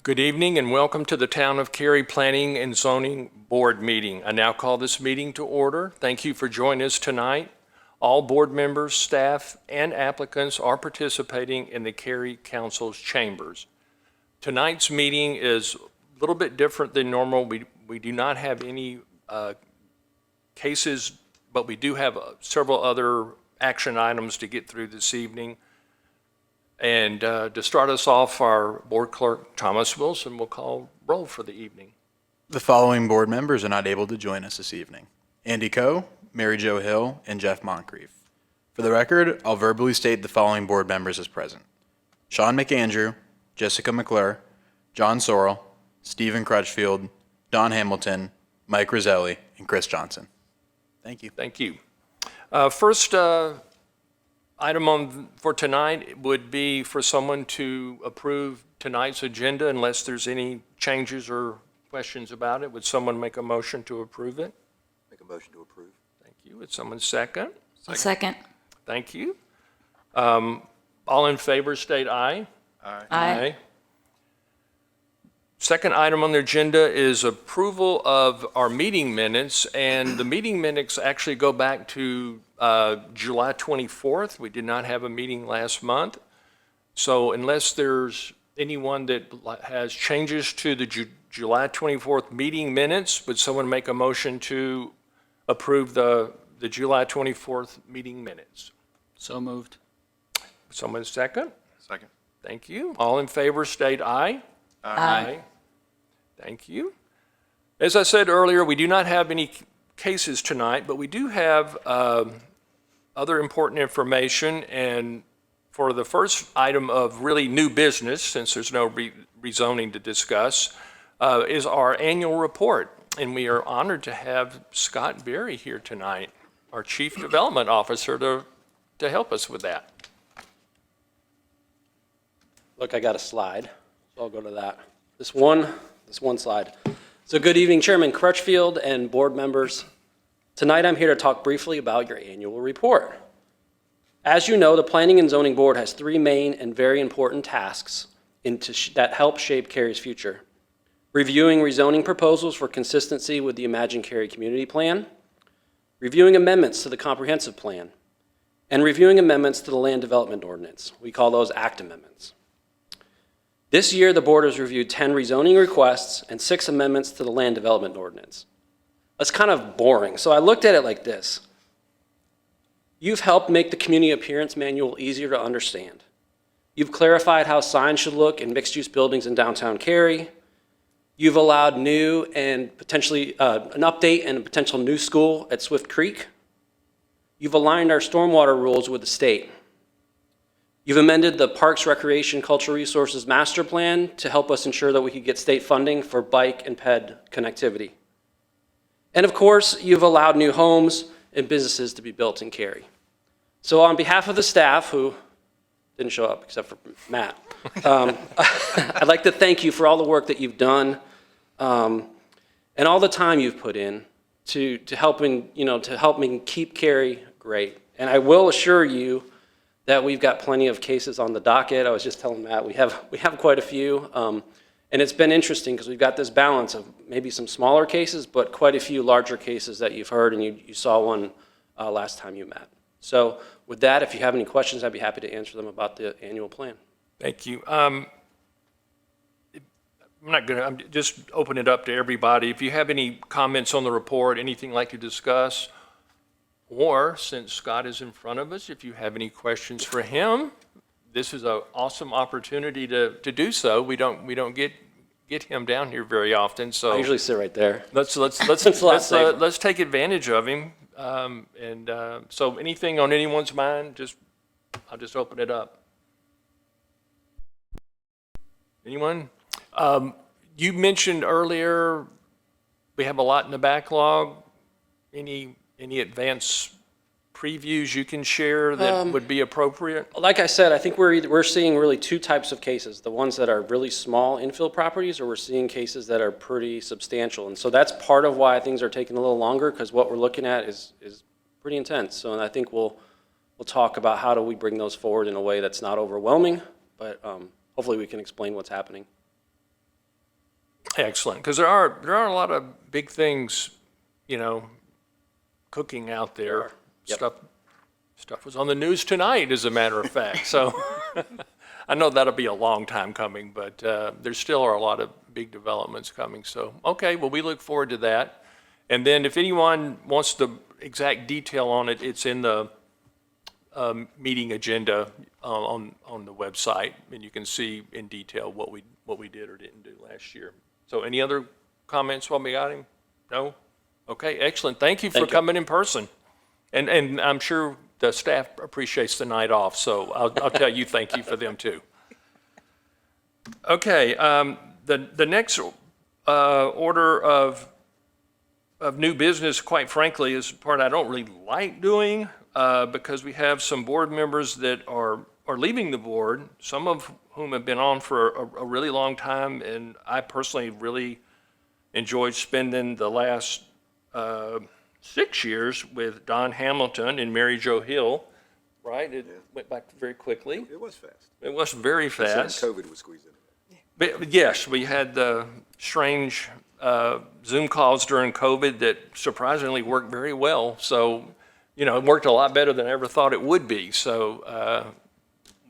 Good evening and welcome to the Town of Cary Planning and Zoning Board meeting. I now call this meeting to order. Thank you for joining us tonight. All board members, staff, and applicants are participating in the Cary Council's chambers. Tonight's meeting is a little bit different than normal. We do not have any cases, but we do have several other action items to get through this evening. And to start us off, our board clerk, Thomas Wilson, will call roll for the evening. The following board members are not able to join us this evening: Andy Coe, Mary Jo Hill, and Jeff Moncrief. For the record, I'll verbally state the following board members as present: Sean McAndrew, Jessica McClure, John Sorrell, Stephen Crutchfield, Don Hamilton, Mike Roselli, and Chris Johnson. Thank you. Thank you. First item for tonight would be for someone to approve tonight's agenda unless there's any changes or questions about it. Would someone make a motion to approve it? Make a motion to approve. Thank you. Would someone second? Second. Thank you. All in favor state aye. Aye. Second item on the agenda is approval of our meeting minutes, and the meeting minutes actually go back to July 24th. We did not have a meeting last month. So unless there's anyone that has changes to the July 24th meeting minutes, would someone make a motion to approve the July 24th meeting minutes? So moved. Someone second? Second. Thank you. All in favor state aye. Aye. Thank you. As I said earlier, we do not have any cases tonight, but we do have other important information. And for the first item of really new business, since there's no rezoning to discuss, is our annual report. And we are honored to have Scott Berry here tonight, our Chief Development Officer, to help us with that. Look, I got a slide, so I'll go to that. This one slide. So good evening, Chairman Crutchfield and board members. Tonight I'm here to talk briefly about your annual report. As you know, the Planning and Zoning Board has three main and very important tasks that help shape Cary's future: reviewing rezoning proposals for consistency with the Imagine Cary Community Plan, reviewing amendments to the Comprehensive Plan, and reviewing amendments to the Land Development Ordinance. We call those ACT amendments. This year, the board has reviewed 10 rezoning requests and 6 amendments to the Land Development Ordinance. That's kind of boring, so I looked at it like this. You've helped make the Community Appearance Manual easier to understand. You've clarified how signs should look in mixed-use buildings in downtown Cary. You've allowed new and potentially an update and a potential new school at Swift Creek. You've aligned our stormwater rules with the state. You've amended the Parks, Recreation, Cultural Resources Master Plan to help us ensure that we could get state funding for bike and ped connectivity. And of course, you've allowed new homes and businesses to be built in Cary. So on behalf of the staff, who didn't show up except for Matt, I'd like to thank you for all the work that you've done and all the time you've put in to help me keep Cary great. And I will assure you that we've got plenty of cases on the docket. I was just telling Matt, we have quite a few. And it's been interesting because we've got this balance of maybe some smaller cases, but quite a few larger cases that you've heard, and you saw one last time you met. So with that, if you have any questions, I'd be happy to answer them about the annual plan. Thank you. I'm just open it up to everybody. If you have any comments on the report, anything you'd like to discuss, or since Scott is in front of us, if you have any questions for him, this is an awesome opportunity to do so. We don't get him down here very often, so I usually sit right there. let's take advantage of him. So anything on anyone's mind, I'll just open it up. Anyone? You mentioned earlier we have a lot in the backlog. Any advanced previews you can share that would be appropriate? Like I said, I think we're seeing really two types of cases: the ones that are really small infill properties, or we're seeing cases that are pretty substantial. And so that's part of why things are taking a little longer, because what we're looking at is pretty intense. So and I think we'll talk about how do we bring those forward in a way that's not overwhelming, but hopefully we can explain what's happening. Excellent, because there are a lot of big things, you know, cooking out there. Yep. Stuff was on the news tonight, as a matter of fact. So I know that'll be a long time coming, but there still are a lot of big developments coming. So, okay, well, we look forward to that. And then if anyone wants the exact detail on it, it's in the meeting agenda on the website, and you can see in detail what we did or didn't do last year. So any other comments while we got him? No? Okay, excellent. Thank you for Thank you. coming in person. And I'm sure the staff appreciates the night off, so I'll tell you thank you for them too. Okay, the next order of new business, quite frankly, is the part I don't really like doing because we have some board members that are leaving the board, some of whom have been on for a really long time, and I personally really enjoyed spending the last 6 years with Don Hamilton and Mary Jo Hill, right? It went back very quickly. It was fast. It was very fast. COVID was squeezed into it. But yes, we had the strange Zoom calls during COVID that surprisingly worked very well. So, you know, it worked a lot better than I ever thought it would be. So,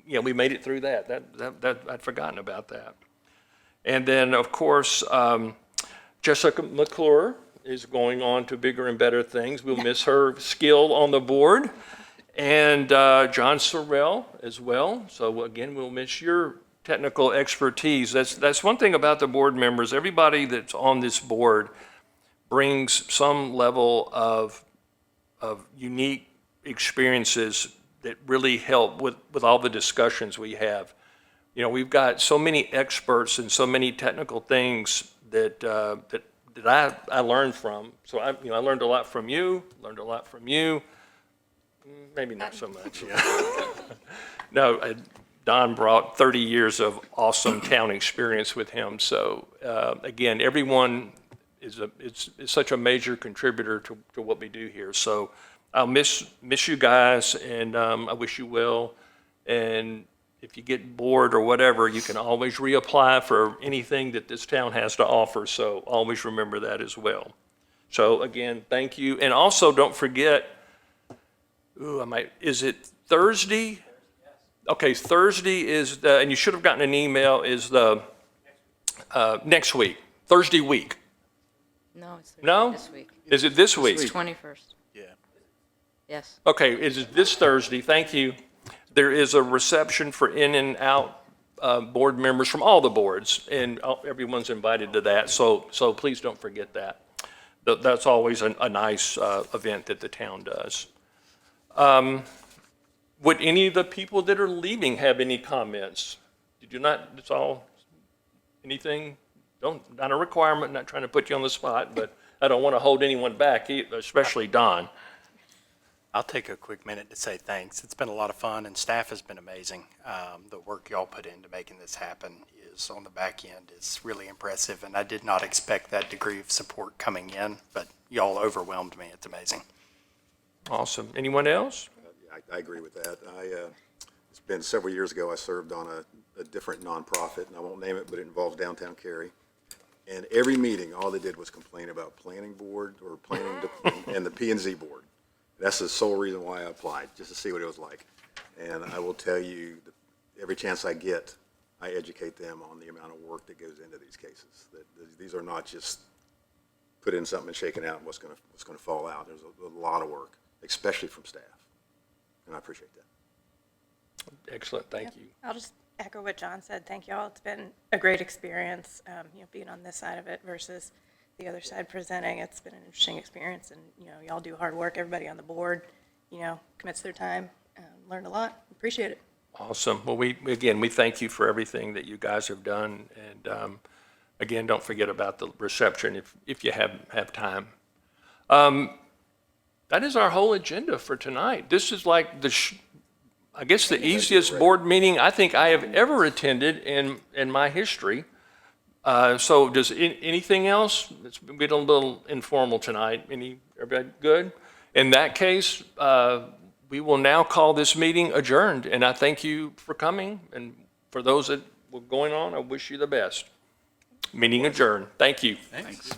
yeah, we made it through that. That I'd forgotten about that. And then, of course, Jessica McClure is going on to bigger and better things. We'll miss her skill on the board. And John Sorrell as well. So again, we'll miss your technical expertise. That's one thing about the board members. Everybody that's on this board brings some level of unique experiences that really help with all the discussions we have. You know, we've got so many experts and so many technical things that I learned from. So I learned a lot from you, learned a lot from you. Maybe not so much. Yeah. No, Don brought 30 years of awesome town experience with him. So again, everyone is such a major contributor to what we do here. So I'll miss you guys, and I wish you well. And if you get bored or whatever, you can always reapply for anything that this town has to offer. So always remember that as well. So again, thank you. And also don't forget, is it Thursday? Okay, Thursday is, and you should have gotten an email, is the next week, Thursday week. No, it's No? this week. Is it this week? It's 21st. Yeah. Yes. Okay, it is this Thursday, thank you. There is a reception for in and out board members from all the boards, and everyone's invited to that, so please don't forget that. That's always a nice event that the town does. Would any of the people that are leaving have any comments? Did you not, it's all, anything? Not a requirement, not trying to put you on the spot, but I don't want to hold anyone back, especially Don. I'll take a quick minute to say thanks. It's been a lot of fun, and staff has been amazing. The work y'all put into making this happen is on the back end is really impressive, and I did not expect that degree of support coming in, but y'all overwhelmed me. It's amazing. Awesome. Anyone else? I agree with that. It's been several years ago, I served on a different nonprofit, and I won't name it, but it involves downtown Cary. And every meeting, all they did was complain about planning board or planning and the P&Z board. That's the sole reason why I applied, just to see what it was like. And I will tell you, that every chance I get, I educate them on the amount of work that goes into these cases. That these are not just put in something and shaken out and what's going to fall out. There's a lot of work, especially from staff. And I appreciate that. Excellent, thank you. I'll just echo what John said. Thank y'all. It's been a great experience, being on this side of it versus the other side presenting. It's been an interesting experience, and, y'all do hard work. Everybody on the board, commits their time. Learned a lot. Appreciate it. Awesome. Well, we thank you for everything that you guys have done. And again, don't forget about the reception if you have time. That is our whole agenda for tonight. This is like I guess the easiest board meeting I think I have ever attended in my history. So does anything else? It's been a little informal tonight. Everybody good? In that case, we will now call this meeting adjourned. And I thank you for coming. And for those that were going on, I wish you the best. Meeting adjourned. Thank you. Thanks.